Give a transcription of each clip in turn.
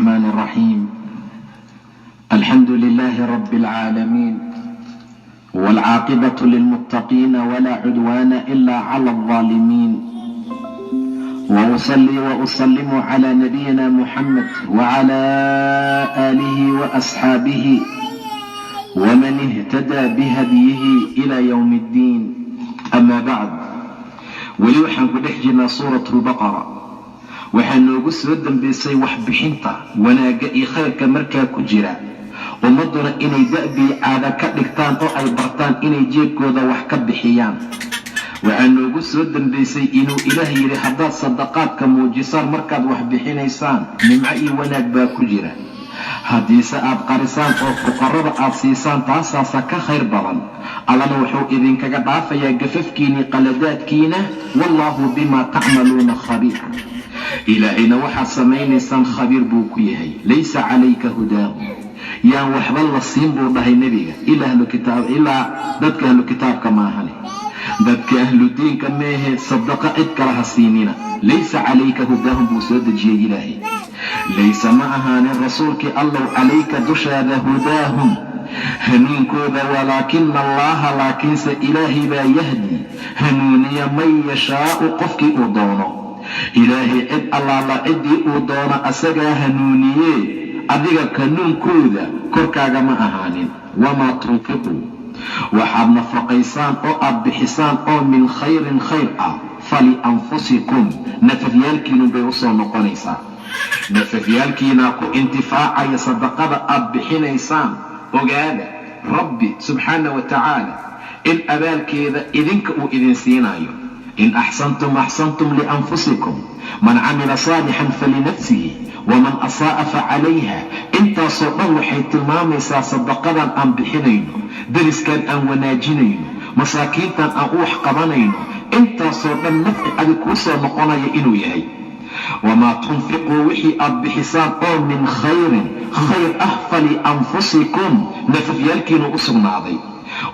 الرحمن الرحيم. الحمد لله رب العالمين، والعاقبة للمتقين ولا عدوان إلا على الظالمين، وأصلي وأسلم على نبينا محمد وعلى آله وأصحابه ومن اهتدى بهديه إلى يوم الدين. أما بعد، weli waxaan ku dhex jirnaa suurat lbaqara. waxaa noogu soo dambaysay waxbixinta wanaagga iyo khayrka markaa ku jira, ummadduna inay da'bii caada ka dhigtaan oo ay bartaan inay jeebkooda wax ka bixiyaan. waxaa noogu soo dambaysay inuu ilaah yidhi haddaad sadaqaadka muujisaan markaad wax bixinaysaan nimco iyo wanaag baa ku jira, haddiise aad qarisaan oo fuqarada aad siisaan taasaasa ka khayr badan. allana wuxuu idinkaga dhaafayaa gafafkiinii qaladaadkiina, wallaahu bimaa tacmaluuna khabiir. ilaahayna waxaad samaynaysaan khabiir buu ku yahay. laysa calayka hudaahum, yaan waxba la siin buu dhahay nebiga ilaa dadka ahlu kitaabka maahane, dadka ahlu diinka meehe sadaqa cid kale ha siinina. laysa calayka hudaahum buu soo dejiyey ilaahay. laysa ma ahaanin rasuulkii allow calayka dushaada hudaahum hanuunkooda, walaakina allaha laakiinse ilaahay baa yahdi hanuuniya man yashaau qofkii uu doono. ilaahay cid allaala ciddii uu doono asagaa hanuuniye, adiga kanuunkooda korkaaga ma ahaanin. wamaa tunfiquu waxaad nafaqaysaan oo aad bixisaan oo min khayrin khayr ah falianfusikum, nafafyaalkiinu bay usoo noqonaysaa. nafafyaalkiinaa ku intifaacaya sadaqada aad bixinaysaan. ogaada rabbi subxaana wa tacaala in abaalkeeda idinka uu idin siinayo. in axsantum axsantum lianfusikum, man camila saalixan falinafsihi waman asaa'a facalayha. intaasoo dhan waxay tilmaamaysaa sadaqadan aan bixinayno, deriskan aan wanaajinayno, masaakiintan aan u wax qabanayno, intaasoo dhan nafci adig kuu soo noqonaya inuu yahay. wamaa tunfiquu wixii aad bixisaan oo min khayrin khayr ah falianfusikum, nafafyaalkiinu u sugnaaday.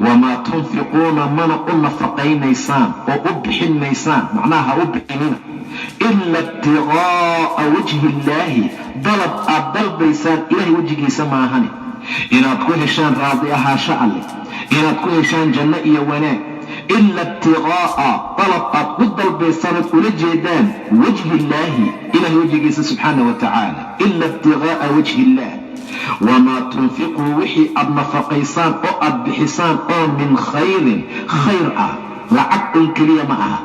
wamaa tunfiquuna mana u nafaqaynaysaan oo u bixin maysaan, macnaha ha u bixinina ila ibtiqaa'a wajhi illaahi, dalab aad dalbaysaan ilaahay wejigiisa maahane, inaad ku heshaan raadi ahaasho alleh, inaad ku heshaan janno iyo wanaag. ila ibtiqaa'a dalab aad ku dalbaysanood ula jeedaan wajhi illaahi, ilahay wejigiisa subxaana wa tacaala. ila ibtiqaa'a wajhi illaah. wamaa tunfiquu wixii aad nafaqaysaan oo aad bixisaan oo min khayrin khayr ah, lacag un keliya ma aha,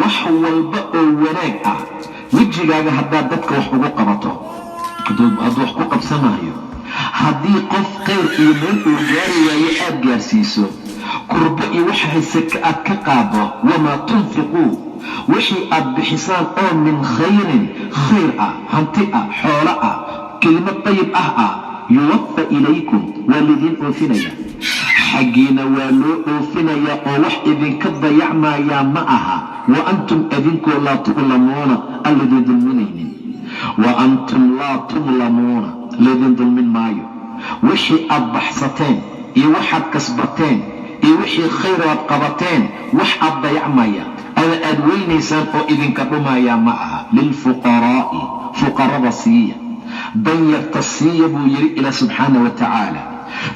wax walba oo wanaag ah. wejigaaga haddaad dadka wax ugu qabato, hadduu wax ku qabsanaayo, haddii qof khayr iyo meel uu gaari waayo aad gaarsiiso, kurbo iyo wax haysaka aad ka qaado. wamaa tunfiquu wixii aad bixisaan oo min khayrin khayr ah, hanti ah, xoolo ah, kelimo dayib ah yuwafa ilaykum, waa lidiin oofinaya, xaggiina waa loo oofinayaa oo wax idinka dayacmayaa ma aha. wa antum idinkoo laa tudlamuuna, aan lidin dulminaynin. wa antum laa tudlamuuna, lidin dulmin maayo. wixii aad baxsateen iyo waxaad kasbateen iyo wixii khayr aad qabateen, wax aad dayacmaya ama aad weynaysaan oo idinka dhumayaa ma aha. lilfuqaraa'i, fuqarada siiya, danyarta siiya buu yidhi ilaah subxaana wa tacaala.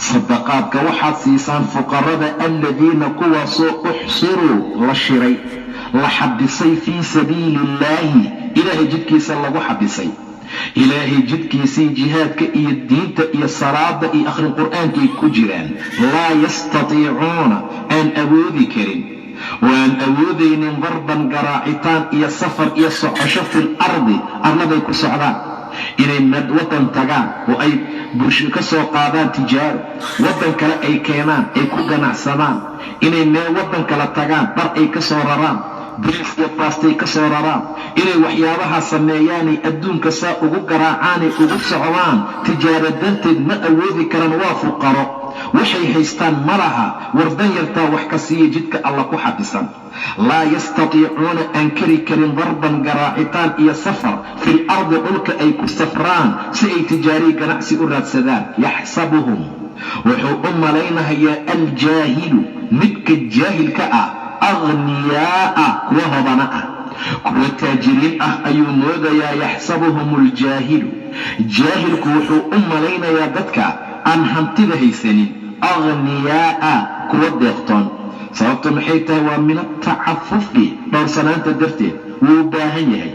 sadaqaadka waxaad siisaan fuqarada aladiina kuwaasoo uxsiruu la shiray, la xabisay fii sabiili illaahi, ilaahay jidkiisa lagu xabisay. ilaahay jidkiisii jihaadka iyo diinta iyo salaada iyo akhrin qur'aankay ku jiraan. laa yastatiicuuna, aan awoodi karin, waan awoodaynin darban garaacitaan iyo safar iyo socosho fil ardi, arladay ku socdaan, inay wadan tagaan oo ay bulsho ka soo qaadaan tijaaro, wadan kale ay keenaan ay ku ganacsadaan, inay meel wadan kale tagaan, dhar ay ka soo raraan, bariis iyo baastay ka soo raraan, inay waxyaabaha sameeyaanay adduunka saa ugu garaacaanay ugu socdaan tijaaro darteed ma awoodi karaan. waa fuqaro, waxay haystaan ma laha. wardan yartaa wax ka siiya jidka alla ku xabisan. laa yastatiicuuna, aan kari karin darban garaacitaan iyo safar fil ardi, dhulka ay ku safraan si ay tijaariyi ganacsi u raadsadaan. yaxsabuhum, wuxuu u malaynahayaa aljaahilu, midka jaahilka ah, aghniyaa'a, kuwa hodana ah, kuwa taajiriin ah ayuu moodayaa yaxsabuhum aljaahilu, jaahilku wuxuu u malaynayaa dadka aan hantida haysanin aghniyaa'a, kuwa deeqtoon. sababta maxay tahay? waa min atacafufi, dhowrsanaanta darteed. wuu u baahan yahay,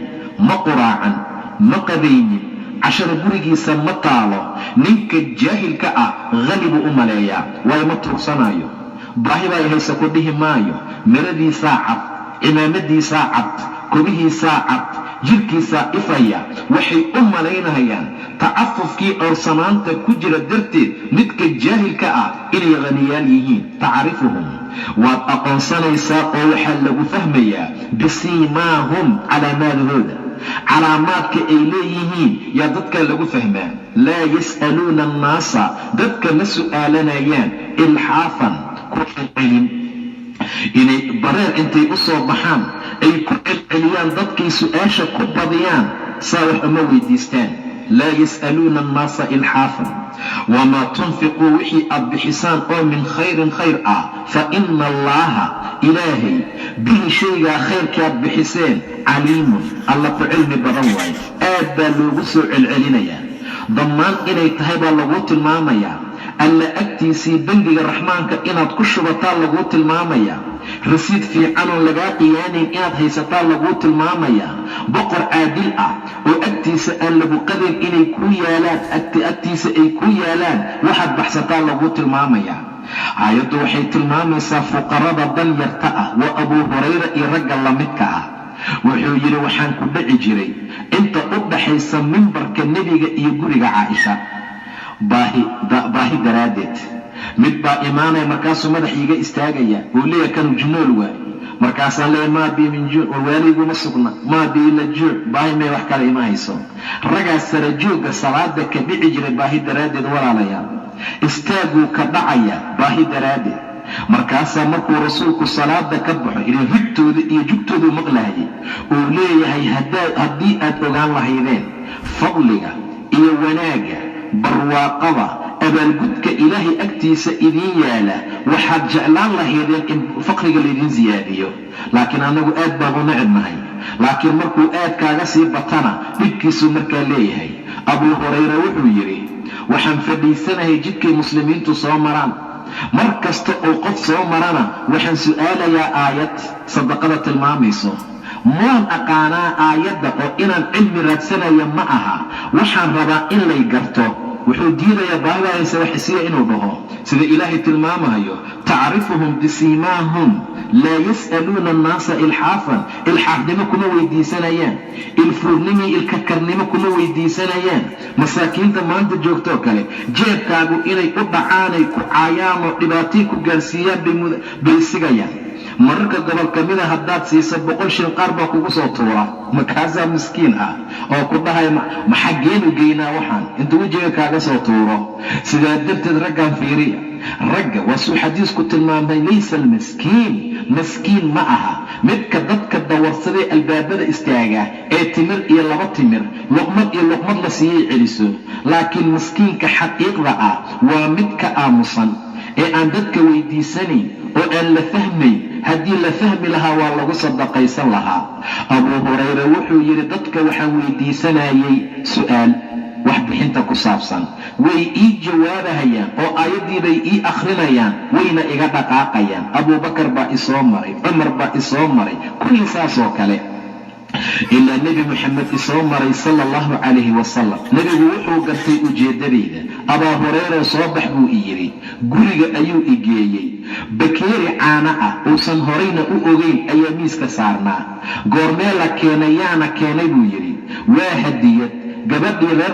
ma quraacan, ma qadaynin, cashara gurigiisa ma taalo. ninka jaahilka ah hani buu u maleeyaa, waayo ma tuugsanayo. baahi baa haysa ku dhihi maayo. miradiisaa cad, cimaamadiisaa cad, kobihiisaa cad, jirhkiisaa ifaya. waxay u malaynayaan tacafufkii dhowrsanaanta ku jira darteed midka jaahilka ah inay haniyaal yihiin. tacrifuhum, waad aqoonsanaysaa oo waxaa lagu fahmayaa bisiimaahum, calaamaadahooda. calaamaadka ay leeyihiin yaa dadkaa lagu fahmaa. laa yas'aluuna annaasa, dadka ma su'aalanayaan ilxaafan, ku celcelin. inay bareer intay u soo baxaan ay ku celceliyaan dadkay su'aasha ku badiyaan, saa wax uma weydiistaan. laa yas'aluuna annaasa ilxaafan. wamaa tunfiquu wixii aad bixisaan oo min khayrin khayr ah, fa ina allaha, ilaahay, bihi shaygaa khayrkaad bixiseen caliimun, alla ku cilmi badan waaye. aad baa loogu soo celcelinayaa. dammaan inay tahay baa laguu tilmaamayaa. alla agtiisii bangiga raxmaanka inaad ku shubataa laguu tilmaamayaa. rasiid fiicanoon lagaa qiyaanayn inaad haysataa laguu tilmaamayaa. boqor caadil ah oo agtiisa aan lagu qadayn inay kuu yaalaan, agtiisa ay kuu yaalaan waxaad baxsataa laguu tilmaamayaa. aayaddu waxay tilmaamaysaa fuqarada danyarta ah. waa abuu hurayra iyo ragga lamidka ah. wuxuu yidhi waxaan ku dhici jiray inta u dhaxaysa mimbarka nebiga iyo guriga caaisha, baahi daraaddeed. mid baa imaanaya, markaasuu madax iiga istaagaya, wuu leeyahay kanu junool waay. markaasaan leeyahay maa bii min juuc, warwaaliguma sugna, maa bii la juuc, baahi may wax kale ima hayso. ragaas sarajoogga salaada ka dhici jiray baahi daraaddeed. walaalayaal, istaaguu ka dhacaya baahi daraaddeed. markaasaa markuu rasuulku salaada ka baxo, ilaa rigtooda iyo jugtooduu maqlahayay, uu leeyahay haddii aad ogaan lahaydeen fadliga iyo wanaagga, barwaaqada, abaalgudka ilaahay agtiisa idiin yaala, waxaad jeclaan lahaydeen in faqriga laydin siyaadiyo. laakiin annagu aad baan u necebnahay. laakiin markuu aad kaaga sii batana dhibkiisuu markaa leeyahay. abuu hurayra wuxuu yidhi waxaan fadhiisanahay jidkay muslimiintu soo maraan. mar kasta oo qof soo marana waxaan su'aalayaa aayad sadaqada tilmaamayso. maan aqaanaa aayadda oo inaan cilmi raadsanaya ma aha, waxaan rabaa in lay garto. wuxuu diidayaa baahidahaysa wax isiya inuu dhaho, sida ilaahay tilmaamayo tacrifuhum bisiimaahum laa yas'aluuna annaasa ilxaafan. ilxaafnimo kuma weydiisanayaan, ilfuurnimo ilkakarnimo kuma weydiisanayaan. masaakiinta maanta joogtoo kale jeebkaagu inay u dhacaanay ku caayaan oo dhibaatay ku gaarsiiyaan bay sigayaan. mararka gobol ka mida haddaad siisa 100 shilin qaar baa kugu soo tuura. markaasaa miskiin ah oo ku dhahay maxageenu geynaa waxaan inta wejiga kaaga soo tuuro. sidaa darteed raggan fiiriya, ragga waa suu xadiisku tilmaamay, laysa almiskiin, maskiin ma aha midka dadka dawarsadee albaabada istaaga ee timir iyo 2 timir, luqmad iyo luqmad la siiyay celiso. laakiin miskiinka xaqiiqda ah waa midka aamusan ee aan dadka weydiisanayn oo aan la fahmayn. haddii la fahmi lahaa waa lagu sadaqaysan lahaa. abuu hurayra wuxuu yidhi dadka waxaan weydiisanayay su'aal wax bixinta ku saabsan, way ii jawaabahayaan oo aayaddiibay ii akhrinayaan, wayna iga dhaqaaqayaan. abuubakar baa isoo maray, cumar baa isoo maray, kulli saasoo kale, ilaa nebi moxamed isoo maray sala allahu calayhi wasalam. nebigu wuxuu gartay ujeeddadayda. abaa hurayra soo bax buu i yidhi, guriga ayuu i geeyey. bakeeri caana ah uusan horayna u ogeyn ayaa miiska saarnaa. goormee la keenay? yaana keenay buu yidhi. waa hadiyad gabadhii reer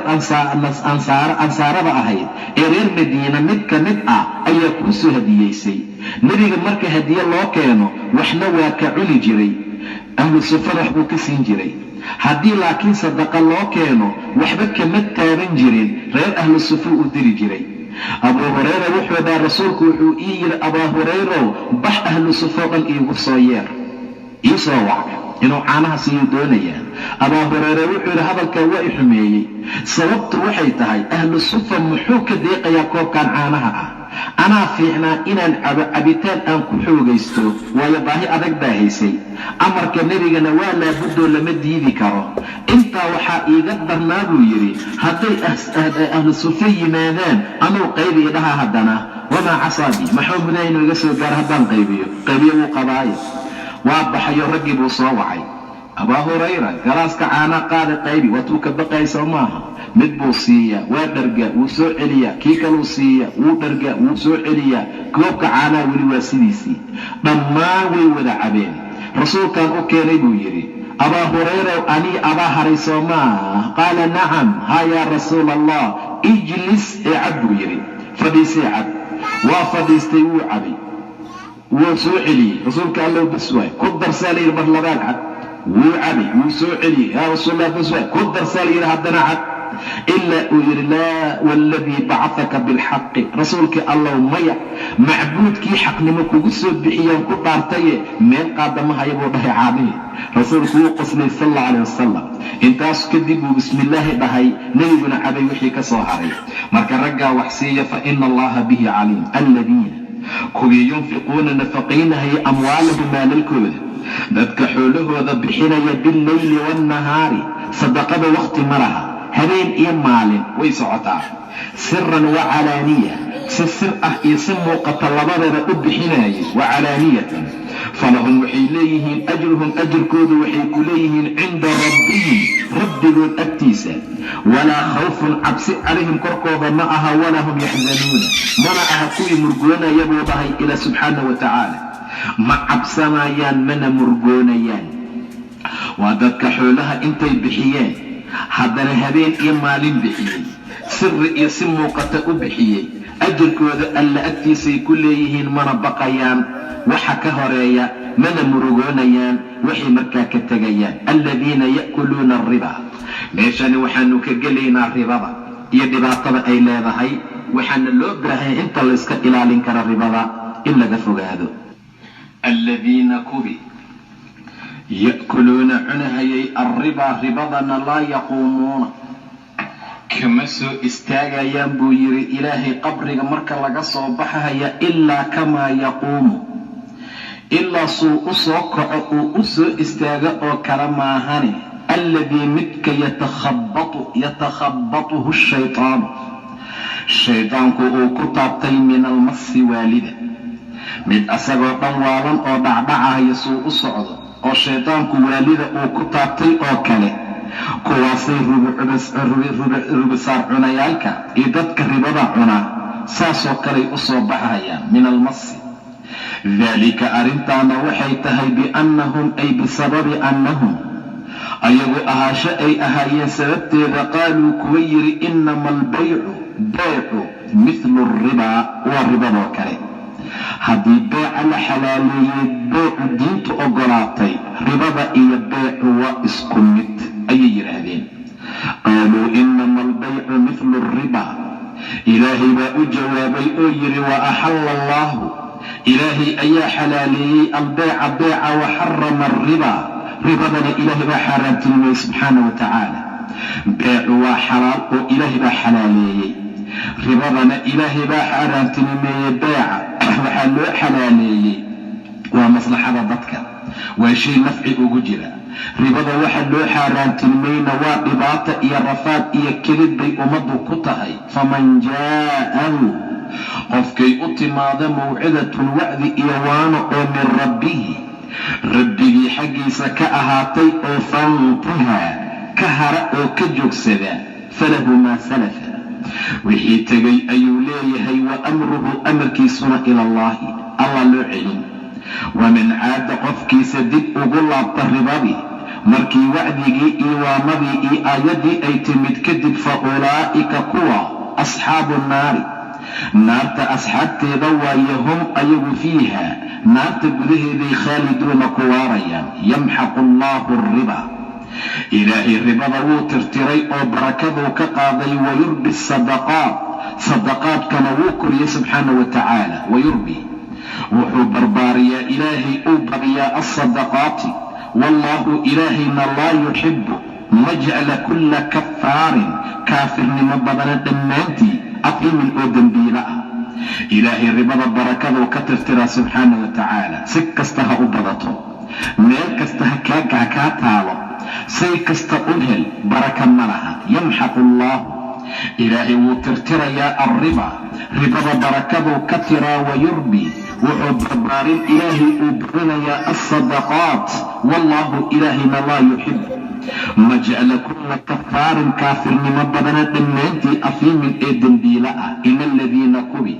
ansaarada ahayd ee reer madiina mid ka mid ah ayaa kuu soo hadiyeysay. nebiga marka hadiye loo keeno waxna waa ka cuni jiray, ahlu sufada wax buu ka siin jiray. haddii laakiin sadaqa loo keeno waxba kama taaban jirin, reer ahlu sufa uu diri jiray. abuu hurayra wuxuu dhaha rasuulku wuxuu ii yidhi, abaa hurayrow bax ahlu sufoo dhan iigu soo yeer, ii soo wac, inuu caanaha siiyuu doonayaa. abaa hurayra wuxuu yidhi hadalkaa waa i xumeeyey. sababtu waxay tahay ahlu sufa muxuu ka deeqayaa koobkan caanaha ah? anaa fiicnaa inaan cabo cabitaan aan ku xoogaysto, waayo baahi adag baa haysay. amarka nebigana waa laabudoo lama diidi karo. intaa waxaa iiga darnaa buu yidhi, hadday ahlu sufa yimaadaan anuu qaybii dhaha haddana wamaa casaabii, maxuu mudaa inuu iga soo gaaro haddaan qaybiyo wuu qabaayo. waa baxayo raggii buu soo wacay. abaa hurayra galaaska caana qaada qaybi, waatuu ka baqayso maaha. mid buu siiyaa, waa dhargaa, wuu soo celiyaa. kii kaluu siiyaa, wuu dhargaa, wuu soo celiyaa. koobka caanaha weli waa sidiisii. dhammaan way wada cabeen. rasuulkan u keenay buu yidhi, abaa hurayra anii abaa haray soo maaha? qaala nacam, haa yaa rasuula allah, ijlis ee cab buu yidhi, fadhiisee cab. waa fadhiistay, wuu cabay, wuu soo celiyey. rasuulka allow bas waay, ku darsaa layidhi mar labaad cab. wuu cabay, wuu soo celiyey. yaa rasuulallah bas waay, ku darsaa layidhi haddana cab. ilaa uu yidhi laa waaladii bacaka bilxaqi, rasuulkii allow maya, macbuudkii xaqnimo kugu soo bixiyaan ku dhaartaye meel qaadamahaya buu dhahay caanihi. rasuulku wuu qoslay sal alla calayh wasalam. intaas kadib buu bismillaahi dhahay, nebiguna cabay wixii ka soo haray. marka raggaa wax siiya, fa ina allaha bihi caliim. alladiina kuwii yunfiquuna nafaqaynahaya amwaalahum maalalkooda, dadka xoolahooda bixinaya billeyli waannahaari, sadaqada wakhti ma laha, habeen iyo maalin way socotaa. siran wa calaaniya, si sir ah iyo si muuqata labadeeda u bixinayay. wa calaaniyatan, falahum waxay leeyihiin ajruhum, ajirkoodu waxay ku leeyihiin cinda rabbihim, rabbigood agtiisa. walaa khawfun, cabsi calayhim korkooda ma aha, walaa hum yaxzanuuna, mana aha kuwii murgoonaya buu dhahay ilaa subxaana wa tacaala. ma cabsanayaan mana murgoonayaan. waa dadka xoolaha intay bixiyeen haddana habeen iyo maalin bixiyey, siri iyo si muuqata u bixiyey, ajirkooda alla agtiisay ku leeyihiin, mana baqayaan waxa ka horeeya, mana murugoonayaan waxay markaa ka tegayaan. alladiina ya'kuluuna alriba, meeshani waxaanu ka gelaynaa ribada iyo dhibaatada ay leedahay. waxaana loo baahanya inta layska ilaalin kara ribada in laga fogaado. alladiina kubi ya'kuluuna cunahayay alribaa, ribadana laa yaquumuuna, kama soo istaagayaan buu yidhi ilaahay qabriga marka laga soo baxaya, ilaa kamaa yaquumu, ilaa suu u soo kaco uu u soo istaago oo kale maahane. alladii midka yatakhabatuhu shaytaanu, shaydaanku uu ku taabtay min almasi waalida, mid asagoo dhan waalan oo dhacdhacahaya suu u socdo oo shaydaanku waalida uu ku taabtay oo kale. kuwaasay rubisaar cunayaalka iyo dadka ribada cunaa saasoo kaley u soo baxayaan min almasi. daalika arrintaana waxay tahay biannahum, ay bisababi annahum, ayagu ahaasho ay ahaayeen sababteeda, qaaluu kuwa yidhi innama albaycu, baycu mithlu alribaa, waa ribadoo kale. haddii beeca la xalaaleeyey, beecu diintu ogolaatay, ribada iyo beecu waa isku mid ayay yidhaahdeen. qaaluu innama albaycu mithlu alribaa, ilaahay baa u jawaabay oo yidhi wa axalla allaahu, ilaahay ayaa xalaaleeyey albeyca beeca, wa xarama alribaa, ribadana ilaahay baa xaaraantinimeyey subxaana wa tacaala. beecu waa xalaal oo ilaahay baa xalaaleeyey, ribadana ilaahay baa xaaraantinimeeyey. beeca waxaa loo xalaaleeyey waa maslaxada dadka, waa shay nafci ugu jira. ribada waxa loo xaaraantinimayna waa dhibaata iyo rafaad iyo kelid bay ummaddu ku tahay. faman jaa'ahu, qofkay u timaado mawcidatun, wacdi iyo waano oo min rabbihi, rabbigii xaggiisa ka ahaatay, oo fantahaa, ka hara oo ka joogsada, falahu maa salafa, wixii tegay ayuu leeyahay. wa amruhu, amarkiisuna ila allaahi, allah loo celin. waman caada, qofkiisa dib ugu laabta ribadii markii wacdigii iyo waanadii iyo aayaddii ay timid kadib, fa ulaa'ika kuwa asxaabu nnaari, naarta asxaabteeda waaye, hum ayagu fiiha, naarta gudaheeday khaaliduuna ku waarayaan. yamxaqu allaahu alriba, ilaahay ribada wuu tirtiray oo barakaduu ka qaaday. wayurbi sadaqaat, sadaqaadkana wuu koriyey subxaana wa tacaala. wayurbi, wuxuu barbaariyaa ilaahay uu badiyaa alsadaqaati. wallaahu ilaahayna laa yuxibu, ma jecla kulla kafaarin, kaafirnimo badana dhammaantii, afiimin oo dembiila ah. ilaahay ribada barakaduu ka tirtiraa subxaana wa tacaala. si kasta ha u badato, meel kasta ha kaa taalo, say kasta u hel, baraka ma laha. yamxaqu allaahu, ilaahay wuu tirtirayaa alriba, ribada barakaduu ka tiraa, wayurbi, wuxuu barbaarin ilaahay uu burinayaa alsadaqaat, wallaahu ilaahayna laa yuxib ma jecla kulla kafaarin kaafirnimo badana dhammaantii afiimin ee dembiila ah. ina aladiina kubi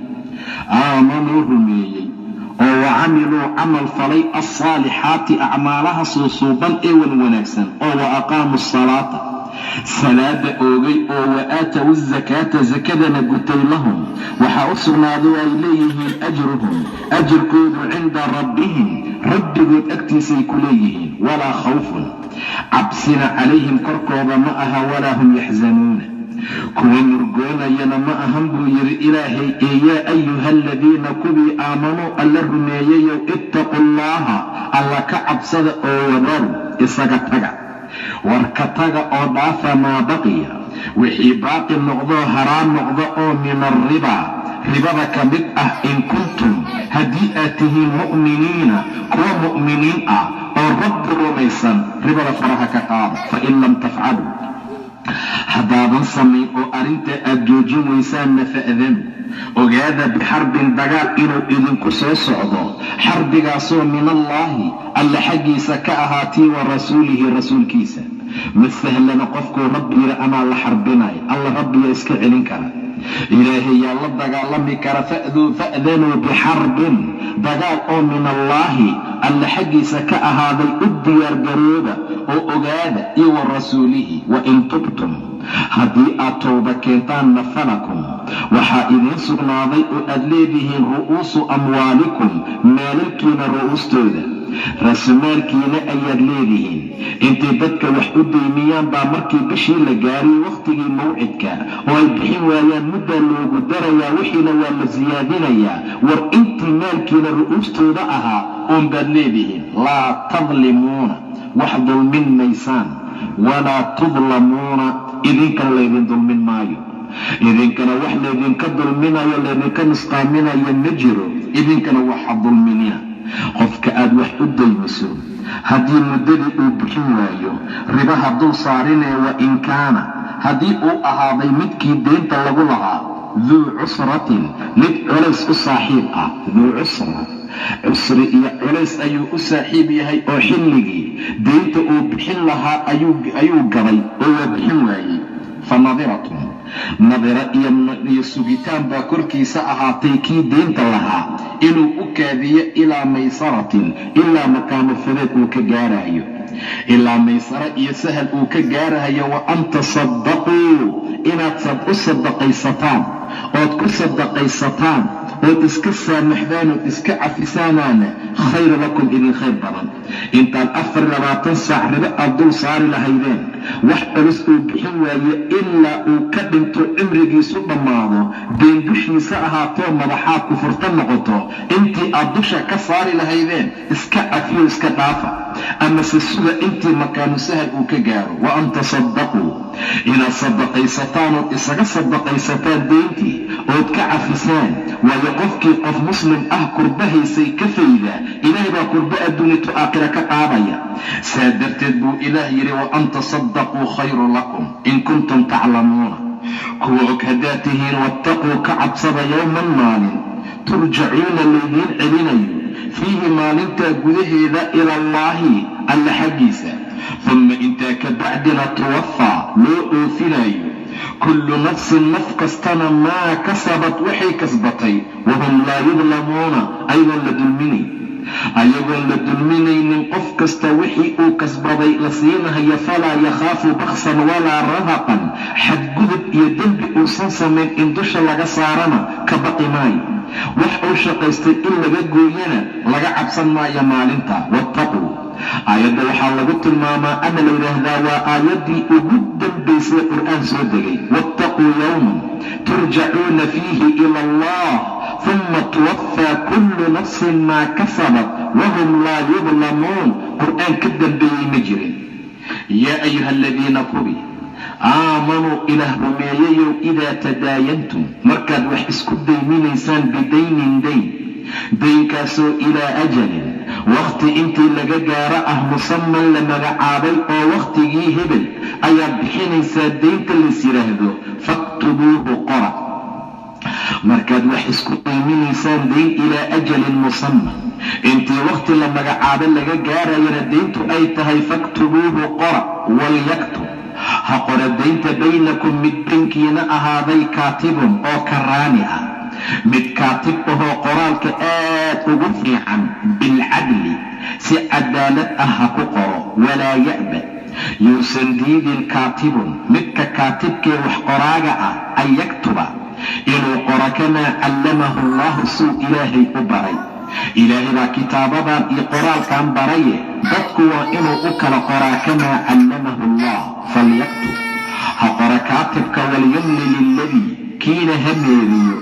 aamanuu rumeeyey oo wacamiluu camal falay alsaalixaati acmaalaha suusuuban ee wanaagsan, oo wa aqaamuu asalaata, salaada oogay, oo wa aatawu azakaata, sakadana gutay, lahum waxaa u sugnaaday ay leeyihiin ajruhum, ajirkoodu cinda rabbihim, rabbigood agtiisay ku leeyihiin. walaa khawfun, cabsina calayhim korkooda ma aha, walaa hum yaxzanuuna, kuwa murgoonayana ma ahan buu yidhi ilaahay. ee yaa ayuha aladiina kuwii aamanuu alla rumeeyayow, ittaqu llaaha, alla ka cabsada, oo wadaru isaga taga, war ka taga oo dhaafa maa baqiya, wixii baaqi noqdoo haraan noqdo, oo min arribaa, ribada ka mid ah, in kuntum, haddii aad tihiin mu'miniina, kuwa mu'miniin ah oo rabbi rumaysan, ribada faraha ka qaada. fain lam tafcaluu, haddaadan samayn oo arrintaa aad joojin waysaanna, fa'danu, ogaada bixarbin, dagaal inuu idinku soo socdo, xarbigaasoo min allaahi, alla xaggiisa ka ahaatii, wa rasuulihi, rasuulkiisa. ma sahlana qofkuu rabbi yidhi amaa la xarbinayo, alla rabbiyaa iska celin kara, ilaahay yaa la dagaalami kara. fa'danuu bixarbin, dagaal oo min allaahi, alla xaggiisa ka ahaaday, u diyaargarooba oo ogaada, iyo wa rasuulihi. wain tubtum, haddii aad towba keentaanna, falakum, waxaa idiin sugnaaday oo aad leedihiin ru'uusu amwaalikum, maalalkiina ru'uustooda, raasumaalkiina ayaad leedihiin. intay dadka wax u daymiyaan baa markii bishii la gaariy wakhtigii mawcidka oo ay bixin waayaan, muddaa loogu darayaa, wixiina waa la siyaadinayaa. war intii maalkiina ru'uustooda ahaa uun baad leedihiin. laa tadlimuuna, wax dulmin maysaan, walaa tudlamuuna, idinkana laydin dulmin maayo. idinkana wax laydinka dulminayo, laydinka nusqaaminayo ma jiro, idinkana waxa dulminina. qofka aad wax u daymiso, haddii muddadii uu bixin waayo, ribaha dul saarinee, wa in kaana, haddii uu ahaaday midkii deynta lagu lahaa, duu cusratin, mid culays u saaxiib ah. duu cusra, cusri iyo culays ayuu u saaxiib yahay, oo xilligii deynta uu bixin lahaa ayuu gaday oo waa bixin waayey. fa nadiratun, nadira iyo sugitaan baa korkiisa ahaatay, kii deynta lahaa inuu u kaadiyo, ilaa maysaratin, ilaa makaano fudeed uu ka gaarayo, ilaa maysara iyo sahal uu ka gaarayo. wa an tasaddaquu, inaad u sadaqaysataan, ood ku sadaqaysataan, ood iska saamaxdaan, ood iska cafisaanaana, khayr lakum, idin khayr badan. intaad 24 saac ribo aad dul saari lahaydeen, wax culus uu bixin waayo ilaa uu ka dhinto, cimrigiisu dhammaado, deen dushiisa ahaatoo madaxaad ku furta noqoto, intii aad dusha ka saari lahaydeen, iska cafiyo, iska dhaafa, amase suga intii makaanu sahal uu ka gaaro. wa an tasaddaquu, inaad sadaqaysataan, ood isaga sadaqaysataan deyntii, ood ka cafisaan. waayo qofkii qof muslim ah kurbahaysay ka fayda, ilaahay baa kurba adduunito aakhira ka qaadaya. saa darteed buu ilaah yidhi, wa an tasaddaquu khayrun lakum in kuntum taclamuuna, kuwa og haddaad tihiin. wattaquu, ka cabsada, yowman maalin, turjacuuna, laydiin celinayo, fiihi maalintaa gudaheeda, ila allaahi, alla xaggiisa. uma intaa ka bacdina tuwafaa, loo oofinayo, kullu nafsin, naf kastana, maa kasabat, waxay kasbatay, wahum laa yudlamuuna, ayagoon la dulminaynin. qof kasta wixii uu kasbaday la siinahayo. falaa yakhaafu baksan walaa rahaqan, xadgudub iyo dembi uusan samayn in dusha laga saarana ka baqi maayo. wax uu shaqaystay in laga gooyana laga cabsan maayo maalinta. wattaquu, aayadda waxaa lagu tilmaamaa ama la yidhaahdaa waa aayaddii ugu dambaysay qur'aan soo degay. wattaquu yowman turjacuuna fiihi ila allah, uma tuwafaa kullu nafsin maa kasabat wahum laa yudlamuun. qur'aan ka dambeeyey ma jirin. yaa ayuha aladiina kubi aamanuu ilaah rumeeyayow idaa tadaayantum markaad wax isku dayminaysaan bidaynin daynkaasoo ilaa ajalin wakhti intii laga gaaro ah musamman la magacaabay oo wakhtigii hebel ayaad bixinaysaa daynta lays yidhaahdo faktubuuhu qora. markaad wax isku dayminaysaan dayn ilaa ajalin musamman intii wakhti la magacaabo laga gaarayana dayntu ay tahay faktubuuhu qora. walyaktub ha qora daynta baynakum mid baynkiina ahaaday kaatibun oo karaani ah, mid kaatib ahoo qoraalka aad ugu fiican bilcadli si cadaalad ah ha ku qoro. walaa ya'ba yuusan diidin kaatibun midka kaatibkee wax qoraaga ah an yaktuba inuu qoro kamaa callamahu allahu suu ilaahay u baray. ilaahay baa kitaabadan iyo qoraalkan baraye dadku waa inuu u kala qoraa kamaa callamahu allah. falyaktub ha qora kaatibka walyumli liladii kiina ha meeriyo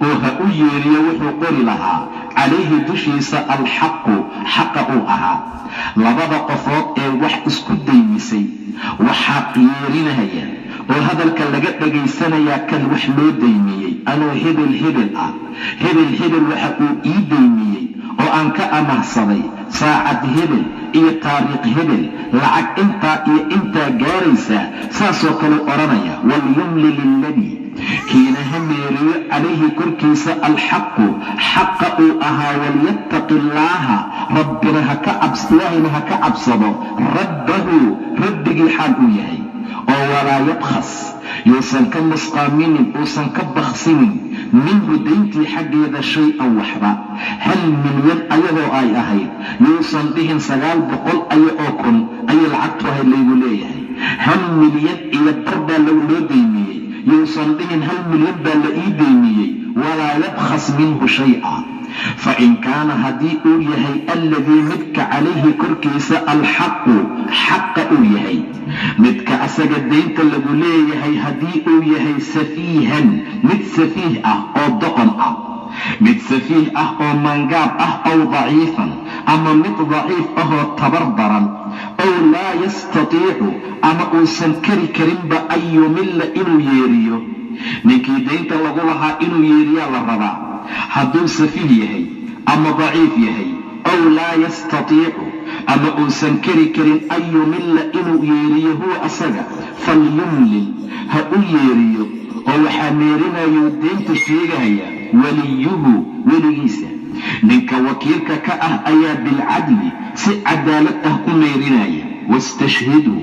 oo ha u yeeriyo wuxuu qori lahaa calayhi dushiisa alxaqu xaqa uu ahaa. labada qofood ee wax isku daymisay waxaa yeerinaya oo hadalka laga dhagaysanayaa kan wax loo daymiyey anuu hebel ah hebel waxa uu ii daymiyey oo aan ka amahsaday saacad hebel iyo taariikh hebel lacag intaa iyo intaa gaaraysaa. saasoo kale odhanaya. walyumli liladii kiina ha meeriyo calayhi korkiisa alxaqu xaqa uu ahaa. walyattaqi illaaha rabbina ilaahayna ha ka cabsado rabbahu rabbigii xaal uu yahay. oo walaa yabkhas yuusan ka nusqaaminin uusan ka baksinin minhu dayntii xaggeeda shay-an waxba. 1 milyan ayadoo ay ahayd yuusan dhihin 900 oo kun ayay lacagtu ahayd laygu leeyahay. 1 milyan iyo bar baa loo daymiyey yuusan dhihin 1 milyan baa la ii daymiyey. walaa yabkhas minhu shay-a fain kaana haddii uu yahay alladii midka calayhi korkiisa alxaqu xaqa uu yahay midka asaga daynta lagu leeyahay haddii uu yahay safiihan mid safiih ah oo doqon ah, mid safiih ah oo mangaab ah, aw daciifan ama mid daciif ahoo tabar daran, ow laa yastatiicu ama uusan kari karinba an yumilla inuu yeeriyo. ninkii daynta lagu lahaa inuu yeeriyaa la rabaa. hadduu safiih yahay ama daciif yahay ow laa yastatiicu ama uusan kari karin an yumilla inuu yeeriyo huwa asaga, falyumlil ha u yeeriyo. oo waxaa meerinayuu deynta sheegaya waliyuhu weligiisa. ninka wakiilka ka ah ayaa bilcadli si cadaalad ah ku meerinaya. wastashhiduu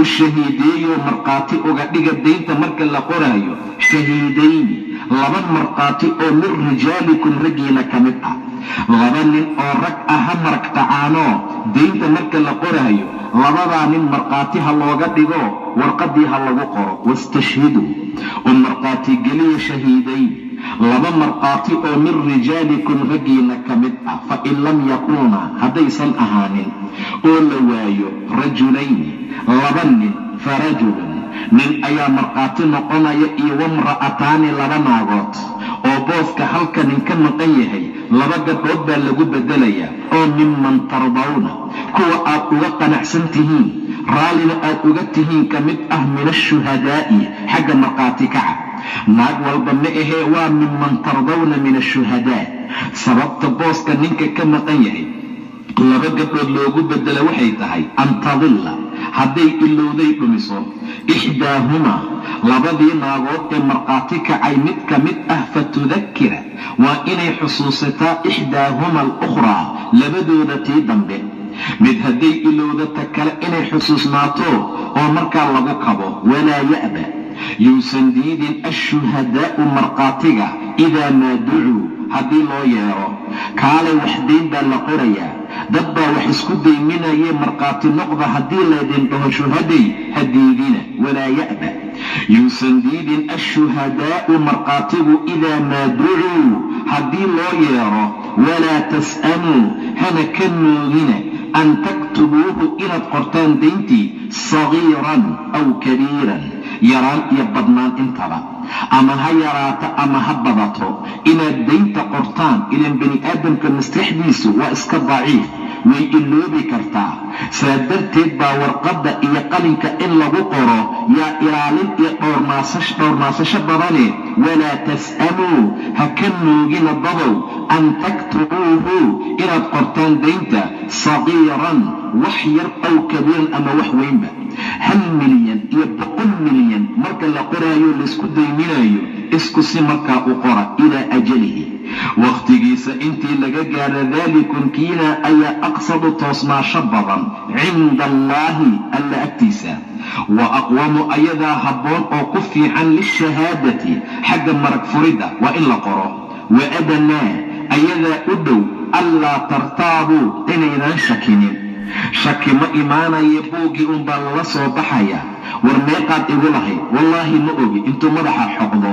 u shahiideeyoo markhaati uga dhiga daynta marka la qoraayo shahiidayni 2 markhaati oo min rijaalikum raggiina ka mid ah. 2 nin oo rag ah ha maragtacaanoo daynta marka la qoraayo 2daa nin markhaati ha looga dhigo warqaddii ha lagu qoro. wastashhiduu u markhaati geliya shahiidayn 2 markhaati oo min rijaalikum raggiina ka mid ah. fain lam yakuuna haddaysan ahaanin oo la waayo rajulayni 2 nin farajulun nin ayaa markhaati noqonaya iyo wamra'ataani 2 naagood oo booska halka nin ka maqan yahay 2 gabdhood baa lagu bedelayaa. oo miman tardawna kuwa aad uga qanacsan tihiin raallina aad uga tihiin ka mid ah min ashuhadaa'i xagga markhaati kaca. naag walba ma ahee waa miman tardawna min ashuhadaa. sababta booska ninka ka maqan yahay 2 gabdhood loogu bedela waxay tahay an tadilla hadday ilowday dhumiso ixdaahumaa 2dii naagood ee markhaati kacay mid ka mid ah fatudakira waa inay xusuusataa ixdaahuma alukhraa labadooda tii dambe. mid hadday ilowda ta kale inay xusuusnaato oo markaa lagu kabo. walaa ya'ba yuusan diidin ashuhadaa'u markhaatiga idaa maa ducuu haddii loo yeero. kaalay wax dayn baa la qorayaa, dad baa wax isku dayminayee markhaati noqda haddii laydin dhaho shuhaday ha diidina. walaa ya'ba yuusan diidin ashuhadaa'u markhaatigu idaa maa ducuu haddii loo yeero. walaa tas'amuu hana ka noogina an taktubuuhu inaad qortaan dayntii sagiiran aw kabiiran yaraan iyo badnaan intaba, ama ha yaraato ama ha badato inaad daynta qortaan. ilan bani aadamka maskaxdiisu waa iska daciif, way iloobi kartaa. saa darteed baa warqadda iyo qalinka in lagu qoro yaa ilaalin iyo dhowrnaasasho badane. walaa tas'aluu ha ka noogina dadow an taktubuuhu inaad qortaan daynta sagiiran wax yar aw kabiiran ama wax weynba. 1 milyan iyo 100 milyan marka la qoraayo laysku dayminayo isku si markaa u qora ilaa ajalihi, wakhtigiisa intii laga gaaro. daalikum kiina ayaa aqsadu toosnaasho badan cinda allaahi alla agtiisa, wa aqwamu ayadaa habboon oo ku fiican lishahaadati xagga marag furidda waa in la qoro. wa adanaa ayadaa u dhow allaa tartaabuu inaynan shakinin. shaki ma imaanaya, buuggii unbaa lala soo baxaya. war meeqaad igu lahayd? wallaahi ma ogi. intuu madaxa xoqdo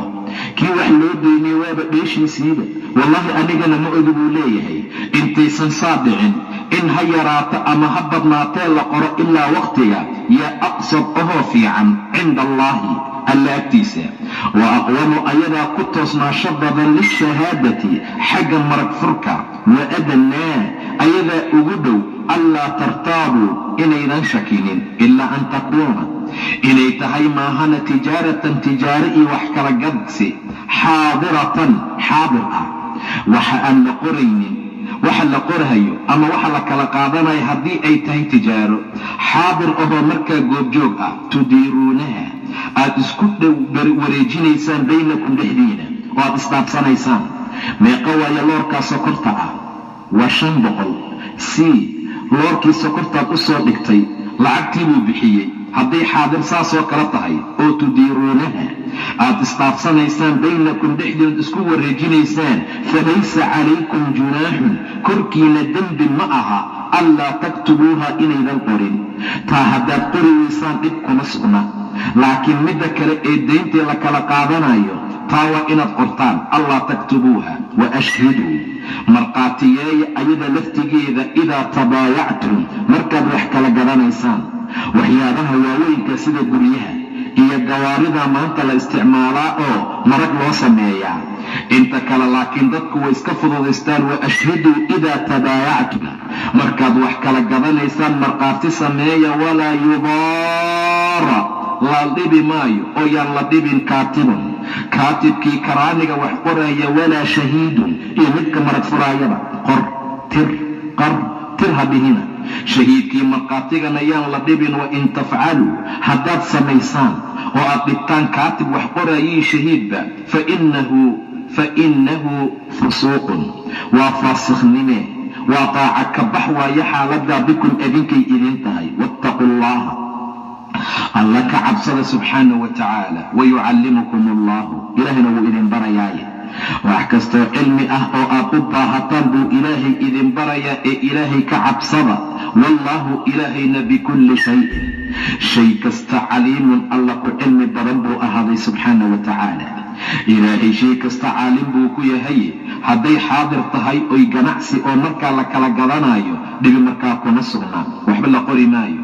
kii wax loo deynay waaba dheeshiisiiba. wallaahi anigana ma ogi buu leeyahay. intaysan saa dhicin in ha yaraato ama ha badnaatee la qoro ilaa wakhtiga yaa aqsad ahoo fiican cinda allaahi alla agtiisa, wa aqwamu ayadaa ku toosnaasho badan lishahaadati xagga marag furka. wa adanaa ayadaa ugu dhow allaa tartaabuu inaynan shakinin, ilaa an takuuna inay tahay maahana tijaaratan tijaaro iyo wax kala gadsi, xaadiratan xaadir ah. waxa aan la qoraynin, waxa la qorahayo ama waxa la kala qaadanayo haddii ay tahay tijaaro xaadir ahoo markaa goobjoog ah, tudiiruunaha aad isku dhow wareejinaysaan baynakum dhexdiina oo aad isdhaafsanaysaan. meeqa waayo loorkaa sokorta ah? waa 500. loorkii sokortaad u soo dhigtay lacagtii buu bixiyey. hadday xaadir saasoo kala tahay oo tudiiruunaha aad isdhaafsanaysaan baynakum dhexdiinaad isku wareejinaysaan, falaysa calaykum junaaxun korkiina dembi ma aha allaa taktubuuha inaydan qorin. taa haddaad qori waysaan dhib kuma sugna. laakiin midda kale ee dayntii la kala qaadanayo taa waa inaad qortaan. allaa taktubuuha wa ashhiduu markhaatiyeeya ayada laftigeeda idaa tabaayactum markaad wax kala gadanaysaan. waxyaabaha waaweynka sida guryaha iyo gawaarida maanta la isticmaalaa oo marag loo sameeyaa. inta kale laakiin dadku way iska fududaystaan. wa ashhiduu idaa tabaayactum markaad wax kala gadanaysaan markhaati sameeya. walaa yudaara la dhibi maayo oo yaan la dhibin kaatibun kaatibkii karaaniga wax qoraya, walaa shahiidun iyo midka marag furaayaba. qor tir ha dhihina. shahiidkii markhaatigana yaan la dhibin. wa in tafcaluu haddaad samaysaan oo aad dhibtaan kaatib wax qorayii shahiidba, fa innahu fusuuqun waa faasikhnime, waa taaca ka bax waayo xaaladaa bikum idinkay idin tahay. wattaqu llaha alla ka cabsada subxaanahu wa tacaala. wayucallimukum allahu ilaahina wuu idin barayaaye. wax kastoo cilmi ah oo aad u baahataan buu ilaahay idin barayaa ee ilaahay ka cabsada. wallaahu ilaahayna bikulli shayin shay kasta caliimun alla ku cilmi badan buu ahaaday subxaana wa tacaala. ilaahay shay kasta caalim buu ku yahay. hadday xaadir tahay oy ganacsi oo markaa la kala gadanayo dhibi markaa kuma sugnaa, waxba la qori maayo.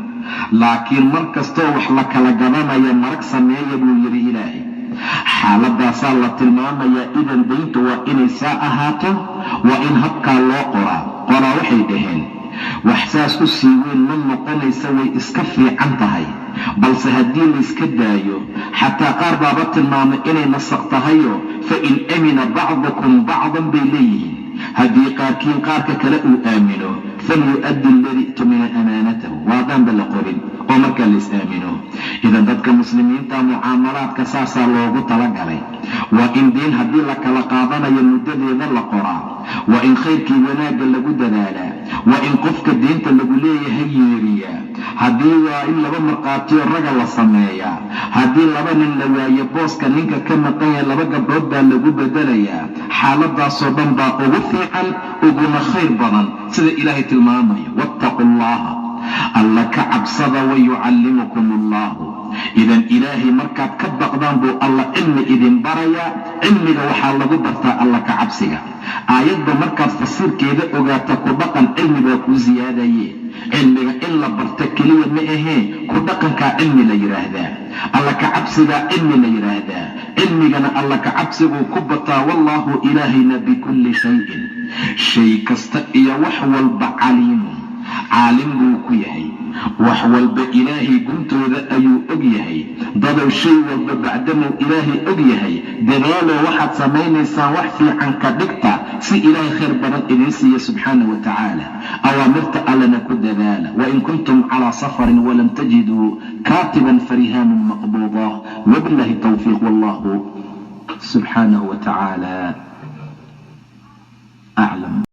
laakiin mar kastoo wax la kala gadanayo marag sameeya buu yidhi ilaahay. xaaladaasaa la tilmaamayaa. idan dayntu waa inay saa ahaato, waa in habkaa loo qoraa. waxay dhaheen wax saas u sii weyn ma noqonaysa, way iska fiican tahay. balse haddii layska daayo xataa qaar baaba tilmaamay inay nasaq tahayo fa in amina bacdukum bacdan bay leeyihiin. haddii qaarkiin qaarka kale uu aamino falyu'addi aladii tumina amaanatahu, waadaanba la qorin oo markaa la is-aamino. idan dadka muslimiinta mucaamalaadka saasaa loogu talagalay. waa in diin haddii la kala qaadanayo muddadeeda la qoraa. waa in khayrkii wanaagga lagu dadaalaa. waa in qofka diinta lagu leeyahay yeeriyaa. haddii waa in 2 markhaatiyo raga la sameeyaa. haddii 2 nin la waayo booska ninka ka maqan yahay 2 gabdhood baa lagu bedelayaa. xaaladaasoo dhan baa ugu fiican uguna khayr badan sida ilaahay tilmaamayo. wattaqu llaha alla ka cabsada. wayucallimukum allahu idan ilaahay markaad ka baqdaan buu alla cilmi idin barayaa. cilmiga waxaa lagu bartaa alla ka cabsiga. aayadda markaad fasiirkeeda ogaata ku dhaqan cilmi baa kuu siyaadaye. cilmiga in la barta keliya ma ahee ku dhaqankaa cilmi la yidhaahdaa. alla ka cabsigaa cilmi la yidhaahdaa. cilmigana alla ka cabsiguu ku bataa. wallaahu ilaahayna bikulli shayin shay kasta iyo wax walba caliimun caalim buu ku yahay, wax walba ilaahay guntooda ayuu og yahay. dadow shay walba bacdamuu ilaahay og yahay, dadaaloo waxaad samaynaysaan wax fiican ka dhigta si ilaahay khayr badan idiin siiya subxaanahu wa tacaala. awaamirta allana ku dadaala. wain kuntum calaa safarin walam tajiduu kaatiban farihaanun maqbuuda. wabillahi tawfiiq, wallahu subxaanahu wa tacaala aclam.